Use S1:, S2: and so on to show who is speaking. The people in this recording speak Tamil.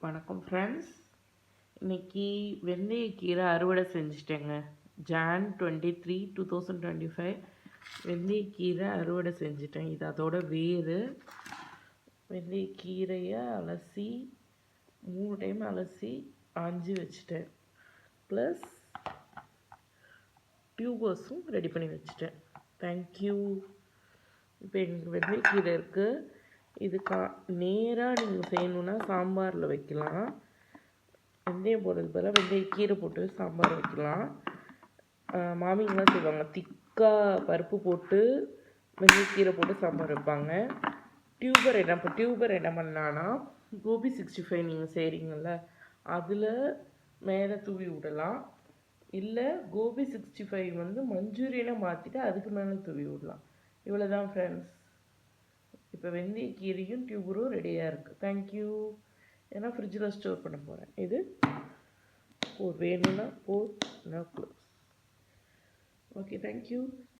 S1: வணக்கம் ஃப்ரெண்ட்ஸ். இன்றைக்கி வெந்தயக்கீரை அறுவடை செஞ்சுட்டேங்க. Jan 23, 2025 வெந்தயக்கீரை அறுவடை செஞ்சுட்டேன். இது அதோட வேறு. வெந்தயக்கீரையை அலசி 3 டைம் அலசி ஆஞ்சி வச்சுட்டேன். ப்ளஸ் டியூபர்ஸும் ரெடி பண்ணி வச்சுட்டேன். தேங்க்யூ. இப்போ எங்களுக்கு வெந்தயக்கீரை இருக்குது. இது நேராக நீங்கள் செய்யணுன்னா சாம்பாரில் வைக்கலாம். வெந்தயம் போடுறது பதிலாக வெந்தயக்கீரை போட்டு சாம்பார் வைக்கலாம். மாமிங்கெலாம் செய்வாங்க, திக்காக பருப்பு போட்டு வெந்தயக்கீரை போட்டு சாம்பார் வைப்பாங்க. டியூபர் என்ன பண்ணலான்னா, கோபி 65 நீங்கள் செய்கிறீங்கள அதில் மேலே தூவி விடலாம். இல்லை கோபி 65 மஞ்சூரியனை மாற்றிட்டு அதுக்கு மேலே தூவி விடலாம். இவ்வளோ தான் ஃப்ரெண்ட்ஸ். இப்போ வெந்தயக்கீரையும் டியூபரும் ரெடியாக இருக்குது. தேங்க்யூ. ஏன்னா ஃப்ரிட்ஜில் ஸ்டோர் பண்ண போகிறேன். இது வேணும்னா க்ளோஸ். Okay, thank you.